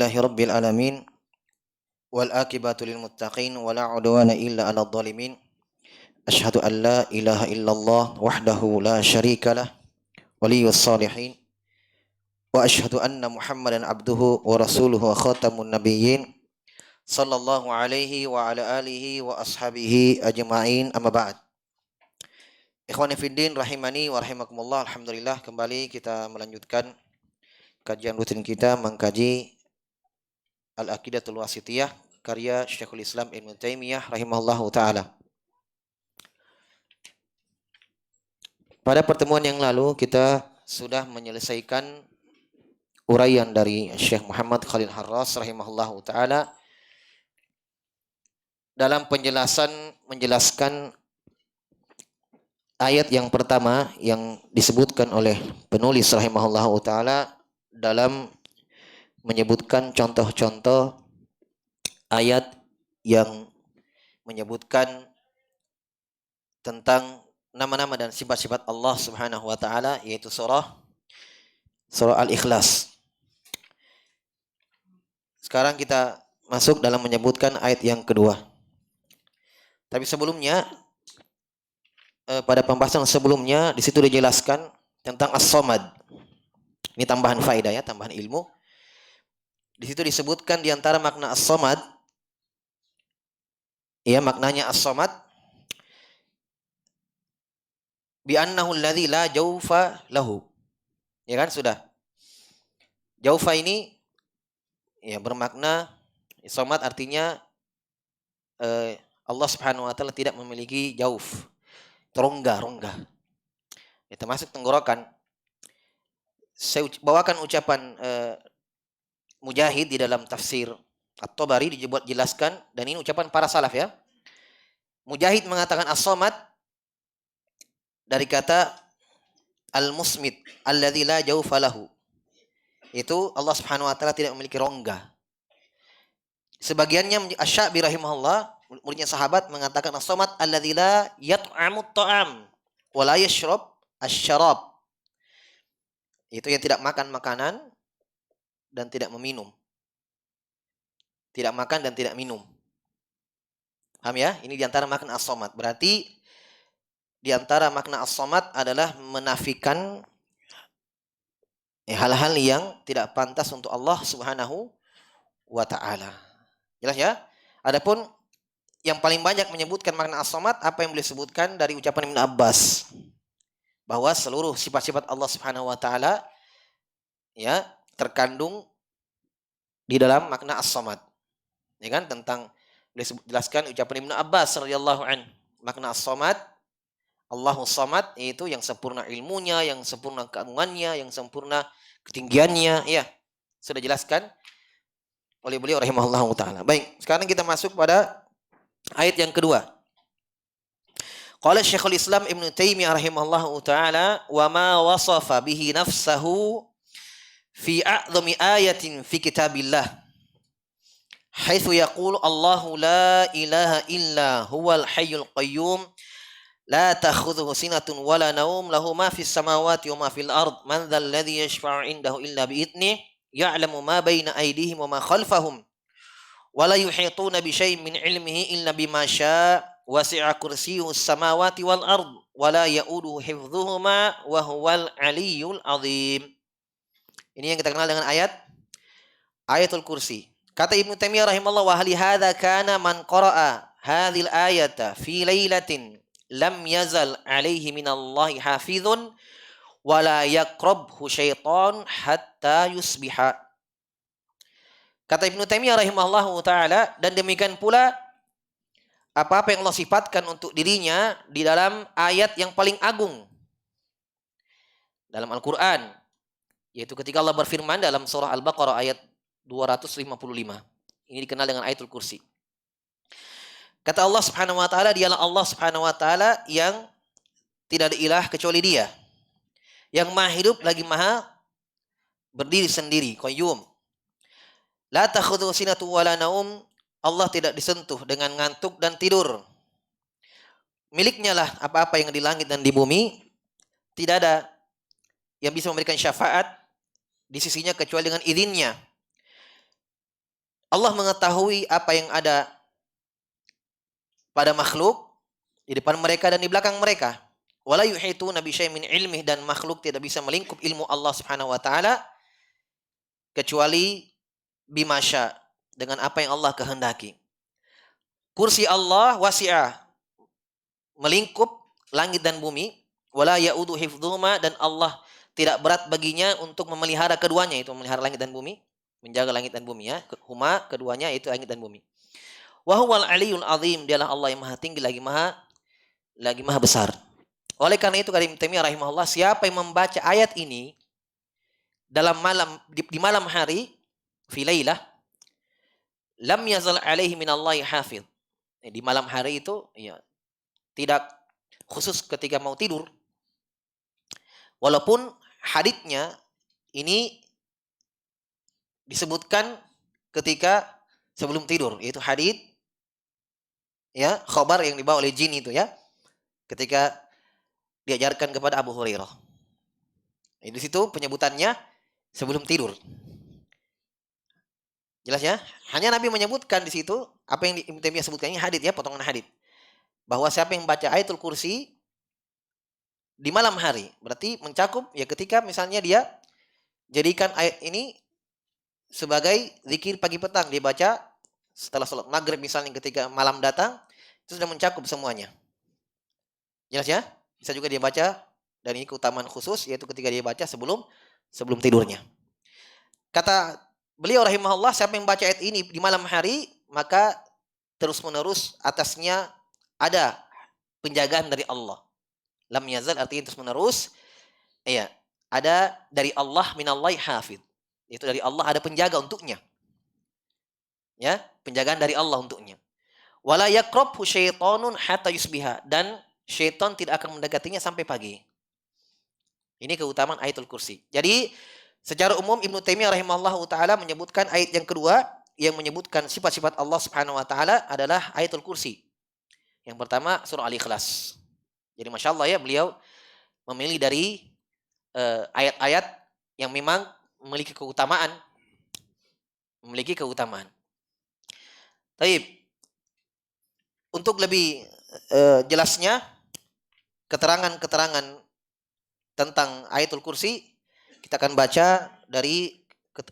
Rabbil alamin wal akibatu lil muttaqin wala udwana illa 'alal zalimin. Asyhadu an la ilaha illallah wahdahu la syarikalah waliyyus shalihin wa asyhadu anna Muhammadan abduhu wa rasuluhu wa khatamun nabiyyin sallallahu alaihi wa ala alihi wa ashabihi ajma'in amma ba'd. Ikhwani fiddin rahimani wa rahimakumullah. Alhamdulillah kembali kita melanjutkan kajian rutin kita mengkaji Al-Aqidatul Wasithiyah karya Syekhul Islam Ibnu Taimiyah rahimahullahu taala. Pada pertemuan yang lalu kita sudah menyelesaikan uraian dari Syekh Muhammad Khalil Harras rahimahullahu taala dalam menjelaskan ayat yang pertama yang disebutkan oleh penulis rahimahullahu taala dalam menyebutkan contoh-contoh ayat yang menyebutkan tentang nama-nama dan sifat-sifat Allah Subhanahu wa taala, yaitu surah Al-Ikhlas. Sekarang kita masuk dalam menyebutkan ayat yang kedua. Tapi sebelumnya pada pembahasan sebelumnya di situ dijelaskan tentang As-Samad. Ini tambahan faedah ya, tambahan ilmu. Di situ disebutkan di antara makna As-Samad, ya, maknanya As-Samad bi annahu alladzi la jawfa lahu. Ya kan, sudah. Jaufa ini ya bermakna As-Samad artinya Allah Subhanahu wa taala tidak memiliki jauf, rongga. Ya, termasuk tenggorokan. Saya bawakan ucapan Mujahid di dalam tafsir At-Tabari dibuat jelaskan, dan ini ucapan para salaf ya. Mujahid mengatakan As-Samad dari kata Al-Musmit alladzi la jawfa lahu. Itu Allah Subhanahu wa taala tidak memiliki rongga. Sebagiannya Asy-Sya'bi rahimahullah, muridnya sahabat, mengatakan As-Samad alladzi la yat'amu at-ta'am wa la yashrab asy-syarab. Itu yang tidak makan makanan dan tidak meminum. Tidak makan dan tidak minum. Paham ya? Ini diantara makna As-Samad. Berarti diantara makna As-Samad adalah menafikan hal-hal yang tidak pantas untuk Allah Subhanahu wa taala. Jelas ya? Adapun yang paling banyak menyebutkan makna As-Samad apa yang boleh sebutkan dari ucapan Ibnu Abbas, bahwa seluruh sifat-sifat Allah Subhanahu wa taala ya terkandung di dalam makna As-Samad. Ya kan, tentang dijelaskan ucapan Ibnu Abbas radhiyallahu an, makna As-Samad, Allahus Samad, yaitu yang sempurna ilmunya, yang sempurna keagungannya, yang sempurna ketinggiannya, ya. Sudah jelaskan oleh beliau rahimahullahu taala. Baik, sekarang kita masuk pada ayat yang kedua. Qala Syekhul Islam Ibnu Taimiyah rahimahullahu taala, "Wa ma wasafa bihi nafsahu fi a'dhami ayatin fi kitabillah, haitsu yaqulu Allahu la ilaha illa huwal hayyul qayyum la ta'khudhuhu sinatun wa la naum, lahu ma fis samawati wa ma fil ard, man dzal ladzi yashfa'u 'indahu illa bi idnihi, ya'lamu ma baina aydihim wa ma khalfahum, wa la yuhituna bi syai'in min 'ilmihi illa bima syaa, wasi'a kursiyyuhus samawati wal ard, wa la ya'uduhu hifdhuhuma wa huwal 'aliyyul 'azim." Ini yang kita kenal dengan Ayatul Kursi. Kata Ibnu Taimiyah rahimahullah, "Wa hal hadza kana man qara'a hadhil ayata fi lailatin lam yazal alaihi minallahi hafizun wa la yaqrabhu syaitan hatta yusbiha." Kata Ibnu Taimiyah rahimahullahu taala, dan demikian pula apa-apa yang Allah sifatkan untuk dirinya di dalam ayat yang paling agung dalam Al-Qur'an, yaitu ketika Allah berfirman dalam surah Al-Baqarah ayat 255. Ini dikenal dengan Ayatul Kursi. Kata Allah Subhanahu wa taala, dialah Allah Subhanahu wa taala yang tidak ada ilah kecuali Dia, yang Maha hidup lagi Maha berdiri sendiri, qayyum. La ta'khudhuhu sinatun wa la naum, Allah tidak disentuh dengan ngantuk dan tidur. Miliknya lah apa-apa yang di langit dan di bumi, tidak ada yang bisa memberikan syafaat di sisinya kecuali dengan izinnya. Allah mengetahui apa yang ada pada makhluk di depan mereka dan di belakang mereka. Wala yuhituna bi syai'in min ilmih, dan makhluk tidak bisa melingkup ilmu Allah Subhanahu wa taala kecuali bimasya, dengan apa yang Allah kehendaki. Kursi Allah wasi'ah, melingkup langit dan bumi. Wala ya'udu hifdzuhuma, dan Allah tidak berat baginya untuk memelihara keduanya, itu memelihara langit dan bumi, menjaga langit dan bumi ya. Huma, keduanya itu langit dan bumi. Wa huwal aliyyul azim, dialah Allah yang maha tinggi lagi maha besar. Oleh karena itu kata Ibnu Taimiyah rahimahullah, siapa yang membaca ayat ini dalam malam di malam hari, fi lailah, lam yazal alaihi minallahi hafidh. Di malam hari itu ya, tidak khusus ketika mau tidur. Walaupun haditsnya ini disebutkan ketika sebelum tidur, yaitu hadits ya, khabar yang dibawa oleh jin itu ya, ketika diajarkan kepada Abu Hurairah. Di situ penyebutannya sebelum tidur. Jelas ya? Hanya Nabi menyebutkan di situ apa yang Ibnu Taimiyah sebutkan, ini hadits ya, potongan hadits. Bahwa siapa yang baca ayatul kursi di malam hari, berarti mencakup ya ketika misalnya dia jadikan ayat ini sebagai zikir pagi petang, dia baca setelah sholat maghrib misalnya ketika malam datang, itu sudah mencakup semuanya. Jelas ya? Bisa juga dia baca, dan ini keutamaan khusus, yaitu ketika dia baca sebelum tidurnya. Kata beliau rahimahullah, siapa yang baca ayat ini di malam hari, maka terus menerus atasnya ada penjagaan dari Allah. Lam yazal artinya terus menerus, ya, ada dari Allah, minallahi hafid. Itu dari Allah ada penjaga untuknya. Ya, penjagaan dari Allah untuknya. Wala yaqrabhu syaitonun hatta yusbiha, dan syaitan tidak akan mendekatinya sampai pagi. Ini keutamaan ayatul kursi. Jadi secara umum Ibnu Taimiyah rahimahullahu taala menyebutkan ayat yang kedua yang menyebutkan sifat-sifat Allah Subhanahu wa taala adalah ayatul kursi. Yang pertama surah Al-Ikhlas. Jadi Masya Allah ya, beliau memilih dari ayat-ayat yang memang memiliki keutamaan. Taib. Untuk lebih jelasnya keterangan-keterangan tentang ayatul kursi, kita akan baca dari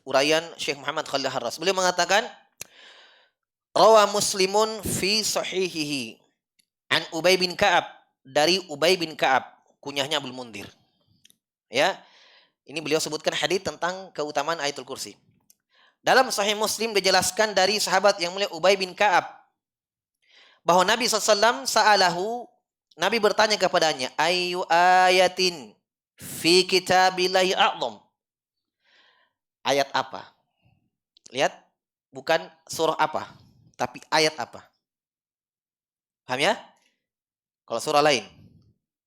uraian Syekh Muhammad Khalil Harras. Beliau mengatakan, rawa Muslimun fi sahihihi an Ubay bin Ka'ab, dari Ubay bin Ka'ab, kunyahnya Abdul Mundir. Ya. Ini beliau sebutkan hadis tentang keutamaan ayatul kursi. Dalam Sahih Muslim dijelaskan dari sahabat yang mulia Ubay bin Ka'ab bahwa Nabi SAW sa'alahu, Nabi bertanya kepadanya, ayu ayatin fi kitabillahi a'zam. Ayat apa? Lihat, bukan surah apa, tapi ayat apa. Paham ya? Kalau surah lain,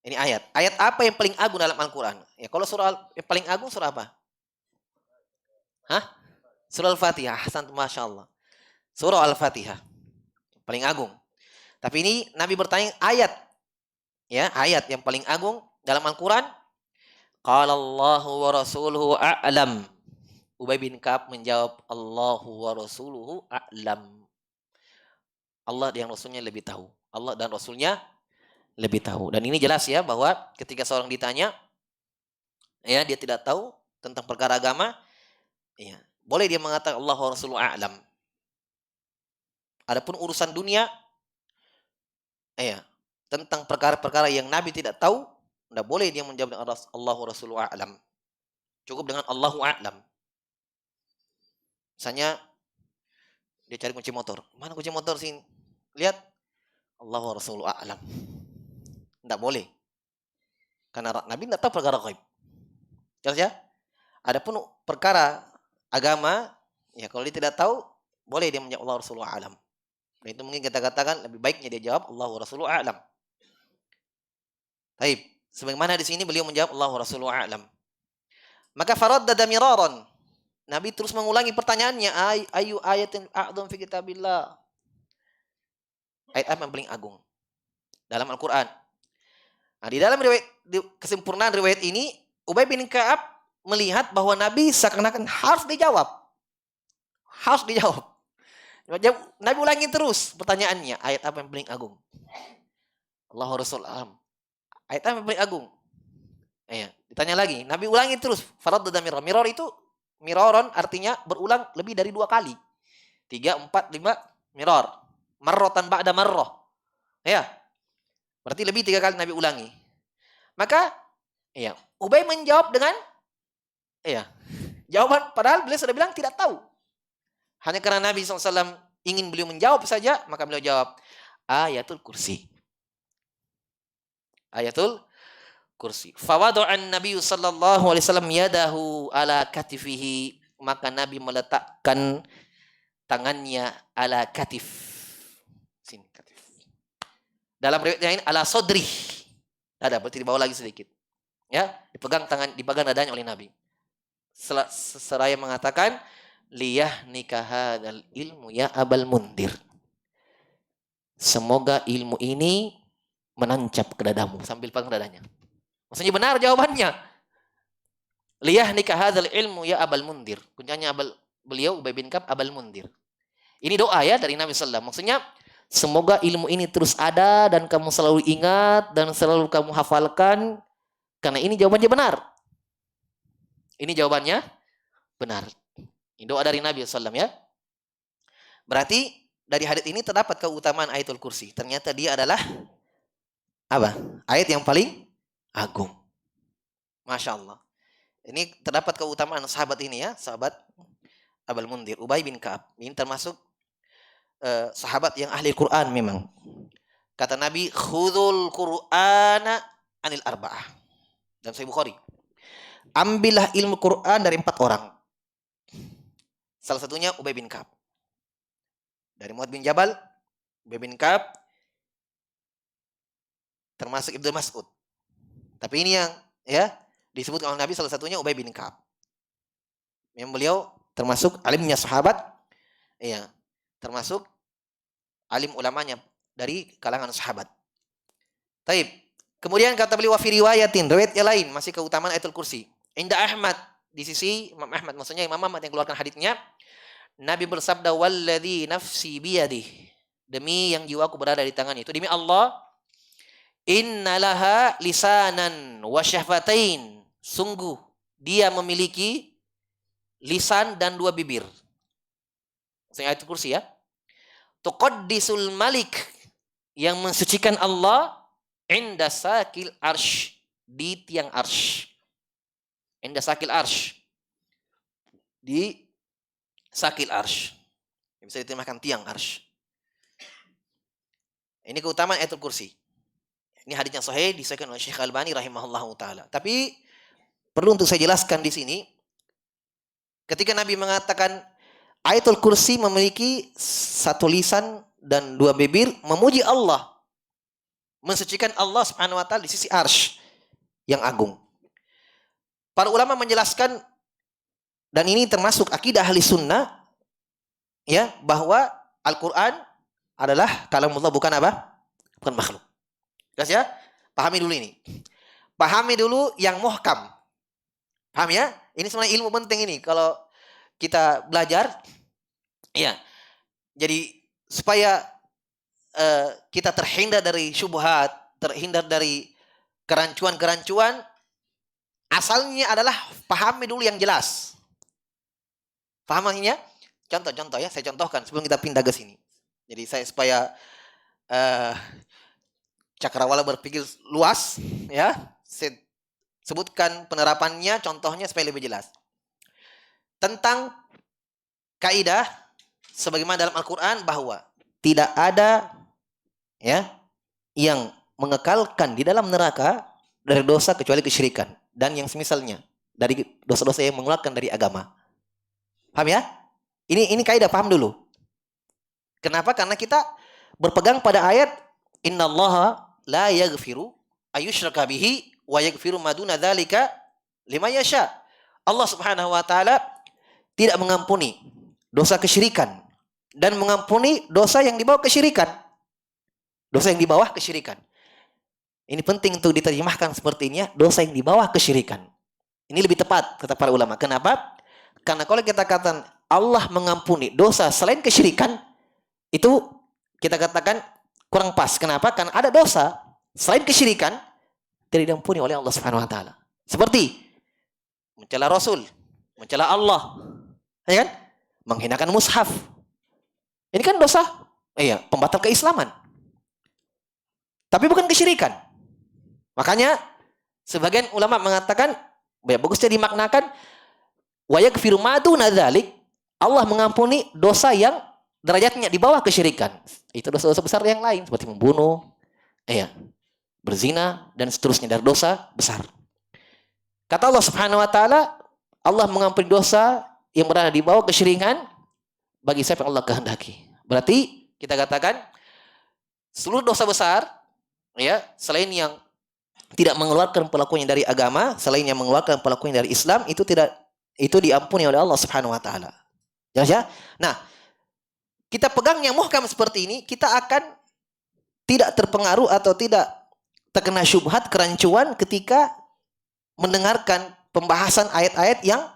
ini ayat. Ayat apa yang paling agung dalam Al-Quran? Ya, kalau surah yang paling agung surah apa? Hah? Surah Al-Fatihah. Hasan, Masya Allah. Surah Al-Fatihah. Paling agung. Tapi ini Nabi bertanya ayat. Ya, ayat yang paling agung dalam Al-Quran. Qala Allahu wa rasuluhu a'lam. Ubay bin Ka'ab menjawab, Allahu wa rasuluhu a'lam. Allah dan Rasulnya lebih tahu. Allah dan Rasulnya lebih tahu. Dan ini jelas ya, bahwa ketika seorang ditanya, ya, dia tidak tahu tentang perkara agama, ya, boleh dia mengatakan Allah wa rasuluhu a'lam. Adapun urusan dunia, ya, tentang perkara-perkara yang Nabi tidak tahu, tidak boleh dia menjawab dengan Allahu Rasuluhu a'lam. Cukup dengan Allahu a'lam. Misalnya dia cari kunci motor. Mana kunci motor sini? Lihat, Allahu Rasuluhu a'lam. Tidak boleh. Karena Nabi tidak tahu perkara ghaib. Jelas ya? Adapun perkara agama, ya, kalau dia tidak tahu, boleh dia menjawab Allahu Rasuluhu a'lam. Dan itu mungkin kita katakan lebih baiknya dia jawab Allahu Rasuluhu a'lam. Baik, sebagaimana di sini beliau menjawab Allahu Rasuluhu a'lam. Maka faraddada miraran. Nabi terus mengulangi pertanyaannya, ayu ayatin a'dzam fi kitabillah. Ayat apa yang paling agung dalam Al-Qur'an? Nah, di dalam riwayat, di kesempurnaan riwayat ini, Ubay bin Ka'ab melihat bahwa Nabi seakan-akan harus dijawab. Harus dijawab. Nabi ulangi terus pertanyaannya, ayat apa yang paling agung? Allah Rasul alam. Ayat apa yang paling agung? Iya, ditanya lagi. Nabi ulangi terus. Faraddada mirror. Mirror itu miroron artinya berulang lebih dari 2 kali. 3, 4, 5 mirror. Marrotan ba'da marroh. Ya. Berarti lebih 3 kali Nabi ulangi. Maka iya, Ubay menjawab dengan iya. Jawaban padahal beliau sudah bilang tidak tahu. Hanya karena Nabi SAW ingin beliau menjawab saja, maka beliau jawab ayatul kursi. Ayatul kursi. Fawadu'an Nabi sallallahu alaihi wasallam yadahu ala katifihi, maka Nabi meletakkan tangannya ala katif. Sini katif. Dalam riwayat lain ala sodri. Ada berarti dibawa lagi sedikit. Ya, dipegang dadanya oleh Nabi. Seraya mengatakan liyah nikahadal ilmu ya abal mundir. Semoga ilmu ini menancap ke dadamu, sambil pegang dadanya. Maksudnya benar jawabannya. Liyah nikahadal ilmu ya abal mundir. Kunyanya beliau Ubay bin Ka'ab abal mundir. Ini doa ya dari Nabi SAW. Maksudnya semoga ilmu ini terus ada dan kamu selalu ingat dan selalu kamu hafalkan, karena ini jawabannya benar. Ini jawabannya benar. Ini doa dari Nabi SAW ya. Berarti dari hadits ini terdapat keutamaan ayatul kursi. Ternyata dia adalah apa? Ayat yang paling agung. Masya Allah. Ini terdapat keutamaan sahabat ini ya. Sahabat Abul Mundir, Ubay bin Ka'ab. Ini termasuk sahabat yang ahli Quran memang. Kata Nabi, khudul Qur'ana anil arba'ah. Dan Sahih Bukhari. Ambillah ilmu Quran dari 4 orang. Salah satunya Ubay bin Ka'ab. Dari Mu'adz bin Jabal, Ubay bin Ka'ab, termasuk Ibnu Mas'ud. Tapi ini yang ya disebut oleh Nabi salah satunya Ubay bin Ka'ab. Yang beliau termasuk alimnya sahabat, ya, termasuk alim ulamanya dari kalangan sahabat. Taib. Kemudian kata beliau wa fi riwayatin, riwayat yang lain masih keutamaan ayatul kursi. Inda Ahmad, di sisi Imam Ahmad, maksudnya Imam Ahmad yang keluarkan haditsnya, Nabi bersabda walladzi nafsi biyadihi, demi yang jiwaku berada di tangannya, itu demi Allah, innalaha lisanan wa syahfatain, sungguh dia memiliki lisan dan 2 bibir. Maksudnya ayatul kursi ya. Tuqaddisul malik, yang mensucikan Allah, inda sakil arsh, di tiang arsh. Inda sakil arsh, di sakil arsh, bisa diterjemahkan tiang arsh. Ini keutamaan ayatul kursi. Ini hadis yang sahih disahihkan oleh Syekh Albani rahimahullahu taala. Tapi perlu untuk saya jelaskan di sini, ketika Nabi mengatakan ayatul kursi memiliki 1 lisan dan 2 bibir, memuji Allah, mensucikan Allah Subhanahu wa taala di sisi arsy yang agung. Para ulama menjelaskan, dan ini termasuk akidah ahli sunnah, ya, bahwa Al-Quran adalah kalamullah, bukan apa? Bukan makhluk. Jelas ya? Pahami dulu ini. Pahami dulu yang muhkam. Paham ya? Ini sebenarnya ilmu penting ini kalau kita belajar. Ya. Jadi supaya kita terhindar dari syubhat, terhindar dari kerancuan-kerancuan, asalnya adalah pahami dulu yang jelas. Pahaminya? Contoh-contoh ya, saya contohkan sebelum kita pindah ke sini. Jadi saya supaya cakrawala berpikir luas, ya, saya sebutkan penerapannya, contohnya supaya lebih jelas. Tentang kaidah sebagaimana dalam Al-Quran bahwa tidak ada ya yang mengekalkan di dalam neraka dari dosa kecuali kesyirikan dan yang semisalnya dari dosa-dosa yang mengeluarkan dari agama. Paham ya? Ini kaidah, paham dulu. Kenapa? Karena kita berpegang pada ayat innallaha la yaghfiru ayyushraka bihi wa yaghfiru ma duna dzalika liman yasha. Allah Subhanahu wa taala tidak mengampuni dosa kesyirikan dan mengampuni dosa yang di bawah kesyirikan. Dosa yang di bawah kesyirikan. Ini penting untuk diterjemahkan seperti ini ya, dosa yang di bawah kesyirikan. Ini lebih tepat kata para ulama. Kenapa? Karena kalau kita katakan Allah mengampuni dosa selain kesyirikan, itu kita katakan kurang pas. Kenapa? Karena ada dosa selain kesyirikan tidak diampuni oleh Allah Subhanahu wa taala. Seperti mencela Rasul, mencela Allah, ya kan? Menghinakan mushaf. Ini kan dosa, pembatal keislaman. Tapi bukan kesyirikan. Makanya sebagian ulama mengatakan, bagusnya dimaknakan wa yaghfiru ma duna dzalik, Allah mengampuni dosa yang derajatnya di bawah kesyirikan. Itu dosa-dosa besar yang lain seperti membunuh, berzina dan seterusnya dari dosa besar. Kata Allah Subhanahu wa taala, Allah mengampuni dosa yang berada di bawah kesyirikan bagi siapa yang Allah kehendaki. Berarti kita katakan seluruh dosa besar, selain yang tidak mengeluarkan pelakunya dari agama, selain yang mengeluarkan pelakunya dari Islam, itu diampuni oleh Allah Subhanahu wa taala. Ya. Nah, kita pegang yang muhkam seperti ini, kita akan tidak terpengaruh atau tidak terkena syubhat, kerancuan ketika mendengarkan pembahasan ayat-ayat yang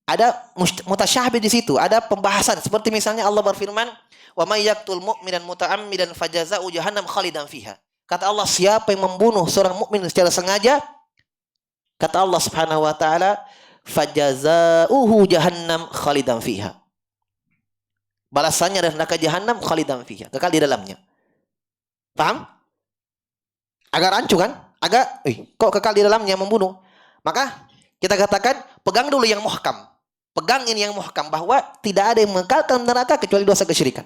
ada mutasyabih di situ, ada pembahasan seperti misalnya Allah berfirman, "Wa may yaqtul mu'minan muta'ammidan fajaza'u jahannam khalidan fiha." Kata Allah, siapa yang membunuh seorang mukmin secara sengaja, kata Allah Subhanahu wa taala, fajaza'uhu jahannam khalidan fiha. Balasannya adalah neraka jahanam khalidan fiha, kekal di dalamnya. Paham? Agak rancu kan? Kok kekal di dalamnya membunuh? Maka kita katakan pegang dulu yang muhkam. Pegang ini yang muhkam bahwa tidak ada yang mengekalkan neraka kecuali dosa kesyirikan.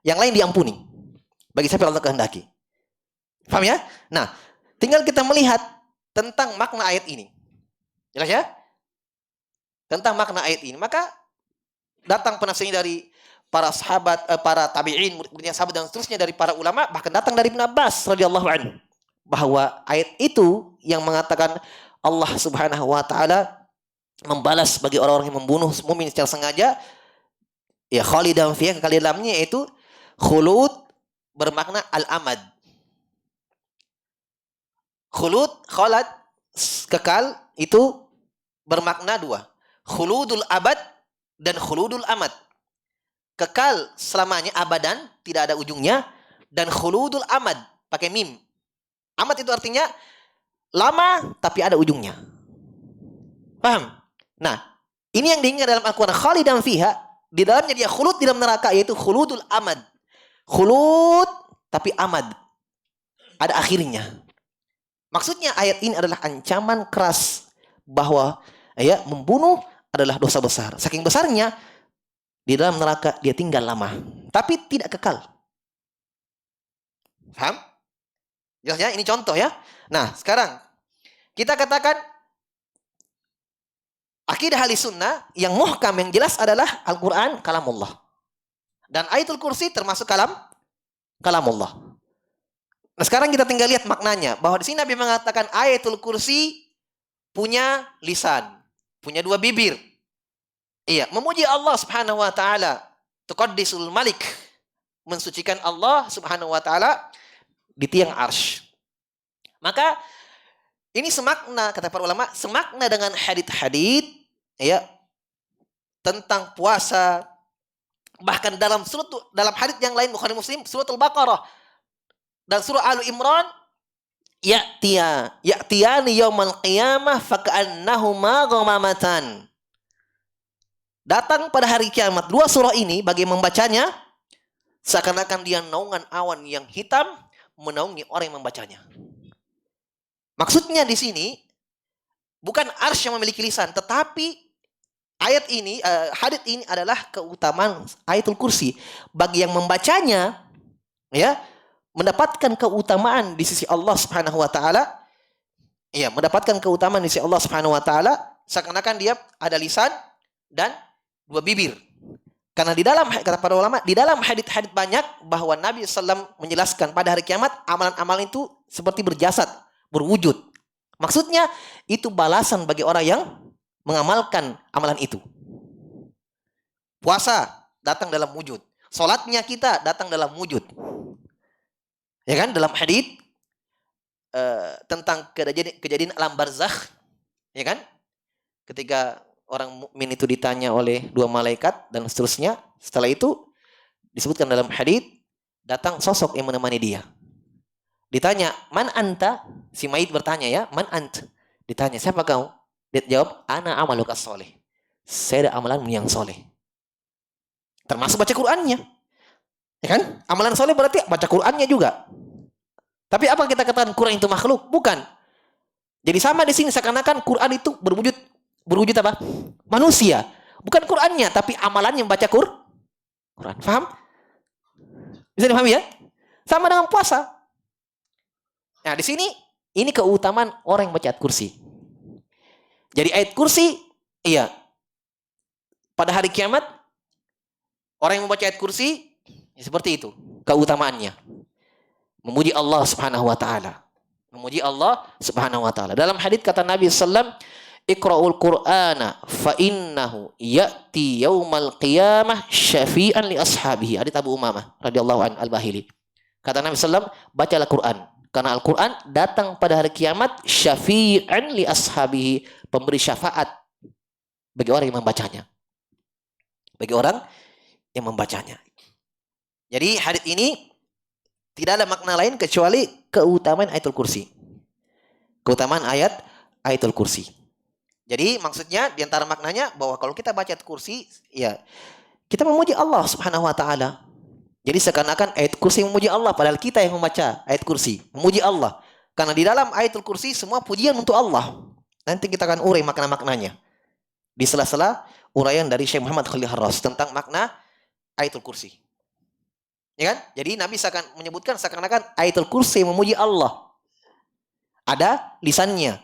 Yang lain diampuni bagi siapa yang Allah kehendaki. Paham ya? Nah, tinggal kita melihat tentang makna ayat ini. Jelas ya? Tentang makna ayat ini. Maka datang penafsirnya dari para sahabat, para tabi'in, murid-muridnya sahabat dan seterusnya dari para ulama, bahkan datang dari Ibnu Abbas radhiyallahu anhu, bahwa ayat itu yang mengatakan Allah Subhanahu wa taala membalas bagi orang-orang yang membunuh mukmin secara sengaja, khalidan fiha, kekal di dalamnya, yaitu khulud bermakna al-amad. Khalad, kekal, itu bermakna dua. Khuludul abad dan khuludul amad. Kekal selamanya, abadan, tidak ada ujungnya, dan khuludul amad, pakai mim. Amad itu artinya lama tapi ada ujungnya. Paham? Nah, ini yang diingat dalam Al-Quran, khalidan fiha, di dalamnya dia khulud di dalam neraka, yaitu khuludul amad. Khulud tapi amad, ada akhirnya. Maksudnya ayat ini adalah ancaman keras bahwa membunuh adalah dosa besar. Saking besarnya, di dalam neraka dia tinggal lama, tapi tidak kekal. Paham? Jelas ya? Ini contoh ya. Nah, sekarang kita katakan akidah ahli sunnah yang muhkam, yang jelas adalah Al-Quran kalamullah. Dan ayatul kursi termasuk kalamullah. Nah, sekarang kita tinggal lihat maknanya. Bahwa di sini Nabi mengatakan ayatul kursi punya lisan, punya dua bibir. Memuji Allah Subhanahu wa taala, tuqaddisul malik, mensucikan Allah Subhanahu wa taala di tiang arsy. Maka ini semakna, kata para ulama, semakna dengan hadits-hadits tentang puasa. Bahkan dalam hadits yang lain Bukhari Muslim, surat Al-Baqarah dan surah Al-Imran, ya'tiyani yaumal qiyamah faka'annahuma ghamamatan. Datang pada hari kiamat. Dua surah ini bagi membacanya seakan-akan dia naungan awan yang hitam menaungi orang yang membacanya. Maksudnya di sini bukan arsy yang memiliki lisan, tetapi ayat ini, hadits ini adalah keutamaan ayatul kursi bagi yang membacanya, mendapatkan keutamaan di sisi Allah Subhanahu wa taala. Mendapatkan keutamaan di sisi Allah Subhanahu wa taala seakan-akan dia ada lisan dan dua bibir. Karena di dalam, kata para ulama, di dalam hadits-hadits banyak bahwa Nabi SAW menjelaskan pada hari kiamat amalan-amalan itu seperti berjasad, berwujud. Maksudnya itu balasan bagi orang yang mengamalkan amalan itu. Puasa datang dalam wujud. Salatnya kita datang dalam wujud. Ya kan? Dalam hadits tentang kejadian alam barzakh, ya kan? Ketika orang mukmin itu ditanya oleh dua malaikat dan seterusnya, setelah itu Disebutkan dalam hadits, datang sosok yang menemani dia. Ditanya, "Man anta?" Si mayit bertanya ya, "Man ant?" Ditanya, "Siapa kau?" Dia jawab, "Ana amaluka soleh." Saya ada amalan yang soleh. Termasuk baca Qur'annya. Ya kan? Amalan soleh berarti baca Qur'annya juga. Tapi apa kita katakan Quran itu makhluk? Bukan. Jadi sama di sini seakan-akan Quran itu berwujud apa? Manusia. Bukan Qur'annya, tapi amalannya membaca Quran. Paham? Bisa dipahami ya? Sama dengan puasa. Nah, di sini ini keutamaan orang yang baca ayat kursi. Jadi ayat kursi, iya. Pada hari kiamat, orang yang membaca ayat kursi, ya seperti itu keutamaannya. Memuji Allah Subhanahu wa taala. Memuji Allah Subhanahu wa taala. Dalam hadits kata Nabi sallallahu alaihi wasallam, "Iqra'ul Qur'ana fa innahu ya'ti yaumal qiyamah syafi'an li ashabihi." Hadits Abu Umamah radhiyallahu an al-Bahili. Kata Nabi sallallahu alaihi wasallam, bacalah Quran karena Al-Quran datang pada hari kiamat syafi'an li ashabihi, pemberi syafaat bagi orang yang membacanya. Bagi orang yang membacanya. Jadi hadits ini tidak ada makna lain kecuali keutamaan ayatul kursi. Keutamaan ayatul kursi. Jadi maksudnya di antara maknanya bahwa kalau kita baca ayat kursi, ya kita memuji Allah Subhanahu wa taala. Jadi seakan-akan ayat kursi memuji Allah, padahal kita yang membaca ayat kursi memuji Allah. Karena di dalam ayatul kursi semua pujian untuk Allah. Nanti kita akan urai makna-maknanya di sela-sela uraian dari Syekh Muhammad Khalil Harras tentang makna ayatul kursi. Ya kan? Jadi Nabi menyebutkan seakan-akan ayatul kursi memuji Allah. Ada lisannya,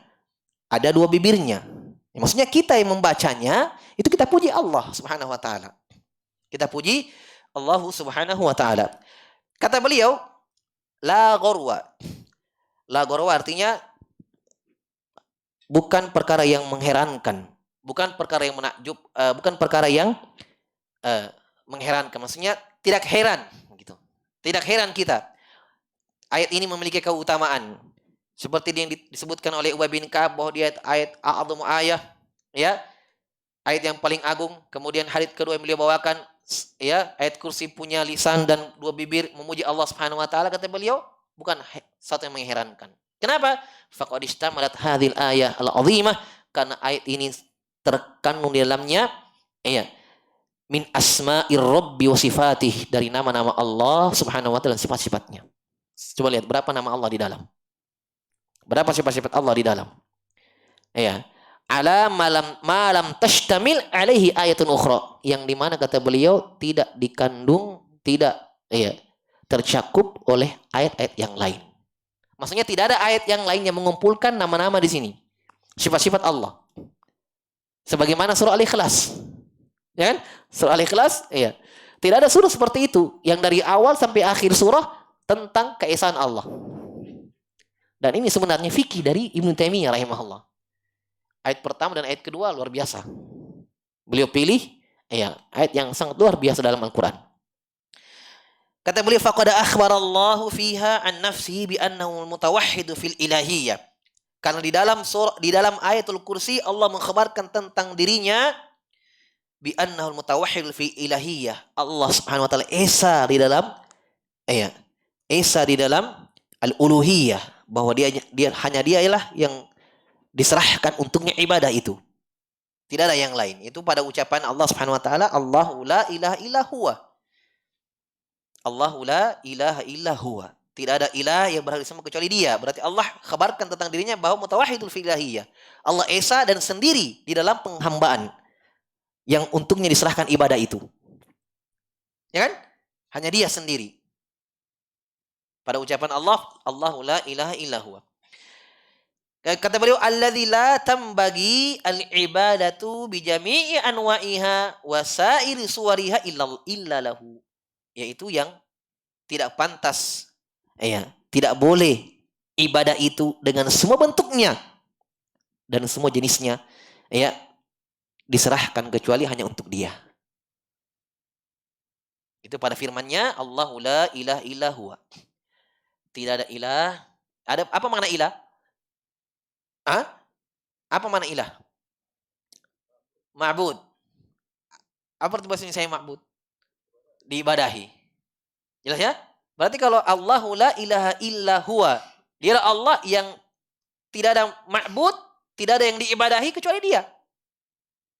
ada dua bibirnya. Ya, maksudnya kita yang membacanya, itu kita puji Allah Subhanahu wa taala. Kita puji Allah Subhanahu wa taala. Kata beliau, la gharwa. La gharwa artinya bukan perkara yang mengherankan, bukan perkara yang menakjub, bukan perkara yang mengherankan. Maksudnya tidak heran gitu. Tidak heran kita. Ayat ini memiliki keutamaan. Seperti yang disebutkan oleh Ubay bin Ka'ab bahwa dia ayat a'adhamu ayah, ya. Ayat yang paling agung. Kemudian hadits kedua yang beliau bawakan, ya, ayat kursi punya lisan dan dua bibir memuji Allah Subhanahu wa taala, kata beliau, bukan satu yang mengherankan. Kenapa? Faqad istamalat hadhil ayah al-'azimah, karena ayat ini terkandung di dalamnya, ya, min asma'ir rabbi wa sifatih, dari nama-nama Allah Subhanahu wa taala dan sifat-sifatnya. Coba lihat berapa nama Allah di dalam. Berapa sifat-sifat Allah di dalam? Ya. Ala malam tashtamil alaihi ayatun ukhra, yang dimana kata beliau tidak dikandung, tidak tercakup oleh ayat-ayat yang lain. Maksudnya tidak ada ayat yang lain yang mengumpulkan nama-nama di sini. Sifat-sifat Allah. Sebagaimana surah Al-Ikhlas. Ya kan? Surah Al-Ikhlas, iya. Tidak ada surah seperti itu yang dari awal sampai akhir surah tentang keesaan Allah. Dan ini sebenarnya fikih dari Ibnu Taimiyah rahimahullah. Ayat pertama dan ayat kedua luar biasa. Beliau pilih ayat yang sangat luar biasa dalam Al-Quran. Kata beliau, faqad akhbarallahu fiha an nafsihi bi annahu al-mutawahhid fil ilahiyyah. Karena di dalam ayatul kursi Allah mengkhabarkan tentang dirinya bi annahu al-mutawahhid fil ilahiyyah. Allah Subhanahu wa taala esa di dalam al-uluhiyah, bahwa dia hanya dialah yang diserahkan untuknya ibadah itu. Tidak ada yang lain. Itu pada ucapan Allah Subhanahu wa taala, Allahu la ilaha illa huwa. Allahu la ilaha illa huwa. Tidak ada ilah yang berhak disembah kecuali Dia. Berarti Allah kabarkan tentang dirinya bahwa mutawahhidul fil ilahiyah. Allah esa dan sendiri di dalam penghambaan yang untuknya diserahkan ibadah itu. Ya kan? Hanya Dia sendiri. Pada ucapan Allah, Allahu la ilaha illa huwa. Kata beliau, alladzi la tambagi al-ibadatu bi jami'i anwa'iha wa sa'iri suwariha illa lahu. Yaitu yang tidak pantas, tidak boleh ibadah itu dengan semua bentuknya dan semua jenisnya, diserahkan kecuali hanya untuk Dia. Itu pada firman-Nya, Allahu la ilaha illa huwa. Tidak ada ilah. Ada apa makna ilah? Apa makna ilah? Ma'bud. Apa arti bahasa Indonesia ma'bud? Diibadahi. Jelas ya? Berarti kalau Allahu la ilaha illa huwa, dialah Allah yang tidak ada ma'bud, tidak ada yang diibadahi kecuali dia.